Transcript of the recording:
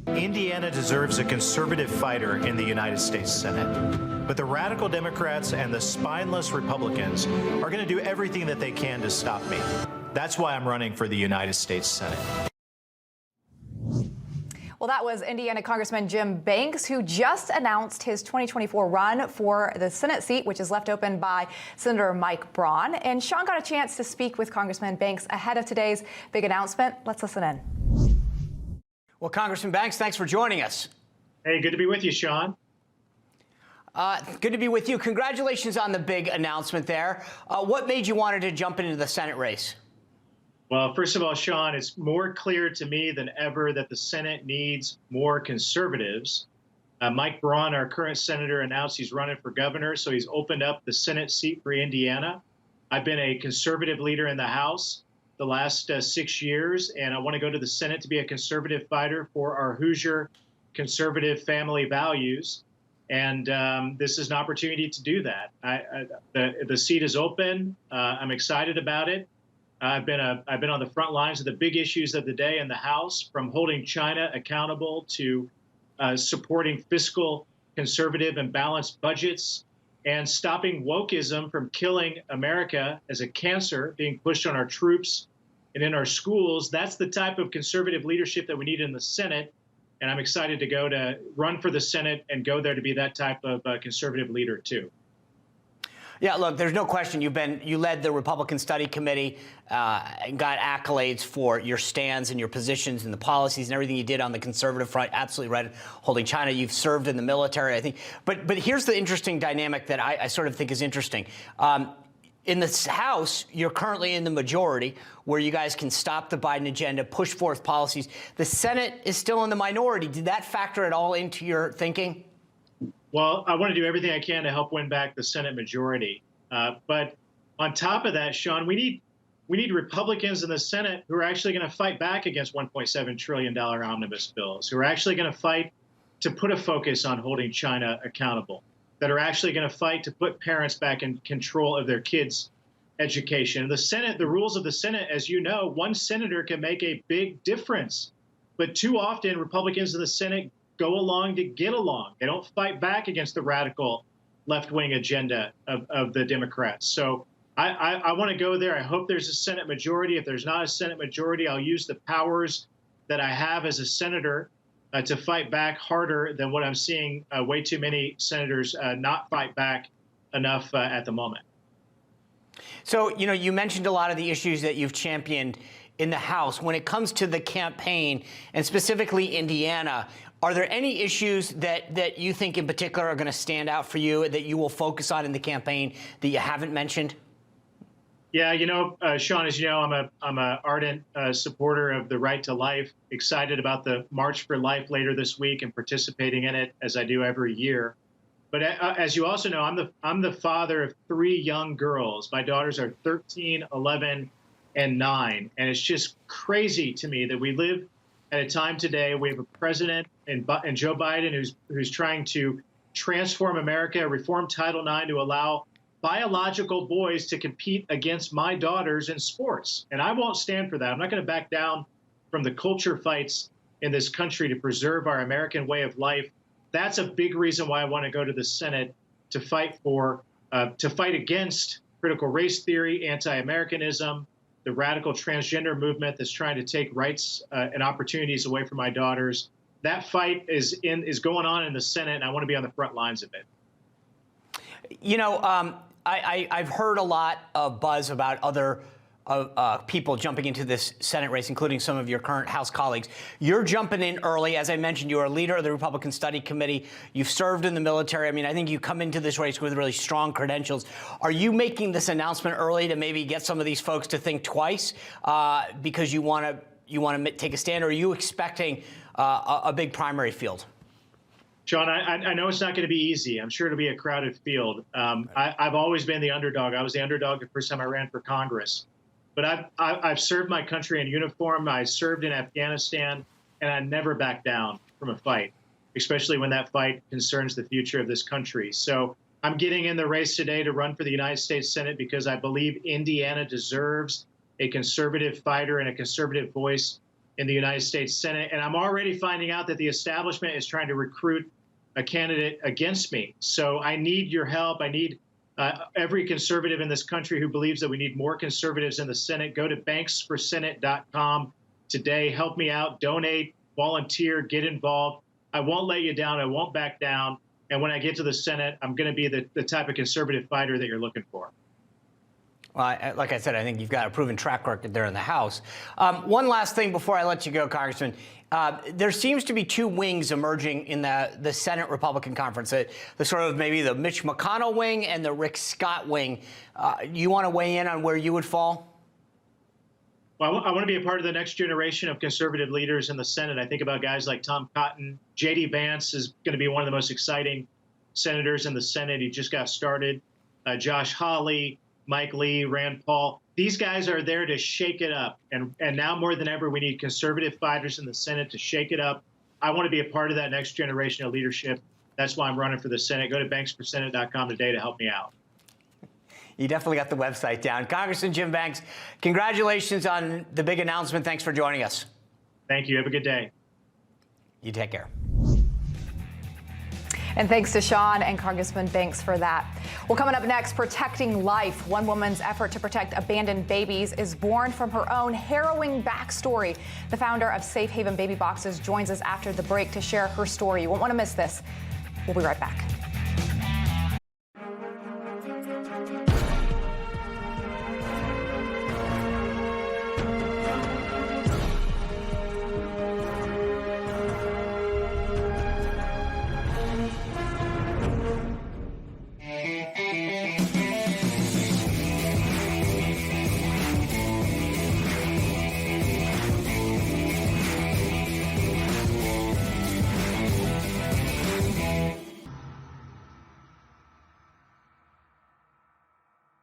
Indiana deserves a conservative fighter in the United States Senate. But the radical Democrats and the spineless Republicans are going to do everything that they can to stop me. That's why I'm running for the United States Senate. Well, that was Indiana Congressman Jim Banks, who just announced his 2024 run for the Senate seat, which is left open by Senator Mike Braun. And Sean got a chance to speak with Congressman Banks ahead of today's big announcement. Let's listen in. Well, Congressman Banks, thanks for joining us. Hey, good to be with you, Sean. Good to be with you. Congratulations on the big announcement there. What made you want to jump into the Senate race? Well, first of all, Sean, it's more clear to me than ever that the Senate needs more conservatives. Mike Braun, our current senator, announced he's running for governor, so he's opened up the Senate seat for Indiana. I've been a conservative leader in the House the last 6 years, and I want to go to the Senate to be a conservative fighter for our Hoosier conservative family values. And this is an opportunity to do that. The seat is open. I'm excited about it. I've been on the front lines of the big issues of the day in the House, from holding China accountable to supporting fiscal, conservative, and balanced budgets, and stopping wokeism from killing America as a cancer being pushed on our troops and in our schools. That's the type of conservative leadership that we need in the Senate. And I'm excited to run for the Senate and go there to be that type of conservative leader, too. Yeah, look, there's no question you led the Republican Study Committee and got accolades for your stands and your positions and the policies and everything you did on the conservative front. Absolutely right. Holding China, you've served in the military, I think. But here's the interesting dynamic that I sort of think is interesting. In the House, you're currently in the majority, where you guys can stop the Biden agenda, push forth policies. The Senate is still in the minority. Did that factor at all into your thinking? Well, I want to do everything I can to help win back the Senate majority. But on top of that, Sean, we need Republicans in the Senate who are actually going to fight back against $1.7 trillion omnibus bills, who are actually going to fight to put a focus on holding China accountable, that are actually going to fight to put parents back in control of their kids' education. The Senate, the rules of the Senate, as you know, one senator can make a big difference. But too often, Republicans in the Senate go along to get along. They don't fight back against the radical left-wing agenda of the Democrats. So I want to go there. I hope there's a Senate majority. If there's not a Senate majority, I'll use the powers that I have as a senator to fight back harder than what I'm seeing way too many senators not fight back enough at the moment. So, you mentioned a lot of the issues that you've championed in the House. When it comes to the campaign, and specifically Indiana, are there any issues that you think in particular are going to stand out for you that you will focus on in the campaign that you haven't mentioned? Yeah, Sean, as you know, I'm a ardent supporter of the right to life, excited about the March for Life later this week and participating in it as I do every year. But as you also know, I'm the father of 3 young girls. My daughters are 13, 11, and 9. And it's just crazy to me that we live at a time today, we have a president and Joe Biden who's trying to transform America, reform Title IX to allow biological boys to compete against my daughters in sports. And I won't stand for that. I'm not going to back down from the culture fights in this country to preserve our American way of life. That's a big reason why I want to go to the Senate to fight against critical race theory, anti-Americanism, the radical transgender movement that's trying to take rights and opportunities away from my daughters. That fight is going on in the Senate, and I want to be on the front lines of it. I've heard a lot of buzz about other people jumping into this Senate race, including some of your current House colleagues. You're jumping in early. As I mentioned, you are a leader of the Republican Study Committee. You've served in the military. I mean, I think you come into this race with really strong credentials. Are you making this announcement early to maybe get some of these folks to think twice because you want to take a stand, or are you expecting a big primary field? Sean, I know it's not going to be easy. I'm sure it'll be a crowded field. I've always been the underdog. I was the underdog the first time I ran for Congress. But I've served my country in uniform. I served in Afghanistan, and I never back down from a fight, especially when that fight concerns the future of this country. So I'm getting in the race today to run for the United States Senate because I believe Indiana deserves a conservative fighter and a conservative voice in the United States Senate. And I'm already finding out that the establishment is trying to recruit a candidate against me. So I need your help. I need every conservative in this country who believes that we need more conservatives in the Senate. Go to banksforsenate.com today. Help me out. Donate, volunteer, get involved. I won't let you down. I won't back down. And when I get to the Senate, I'm going to be the type of conservative fighter that you're looking for. Well, like I said, I think you've got a proven track record there in the House. One last thing before I let you go, Congressman. There seems to be two wings emerging in the Senate Republican Conference, the sort of maybe the Mitch McConnell wing and the Rick Scott wing. You want to weigh in on where you would fall? Well, I want to be a part of the next generation of conservative leaders in the Senate. I think about guys like Tom Cotton. J.D. Vance is going to be one of the most exciting senators in the Senate. He just got started. Josh Hawley, Mike Lee, Rand Paul. These guys are there to shake it up. And now more than ever, we need conservative fighters in the Senate to shake it up. I want to be a part of that next generation of leadership. That's why I'm running for the Senate. Go to banksforsenate.com today to help me out. You definitely got the website down. Congressman Jim Banks, congratulations on the big announcement. Thanks for joining us. Thank you. Have a good day. You take care. And thanks to Sean and Congressman Banks for that. Well, coming up next, protecting life. One woman's effort to protect abandoned babies is born from her own harrowing backstory. The founder of Safe Haven Baby Boxes joins us after the break to share her story. You won't want to miss this. We'll be right back.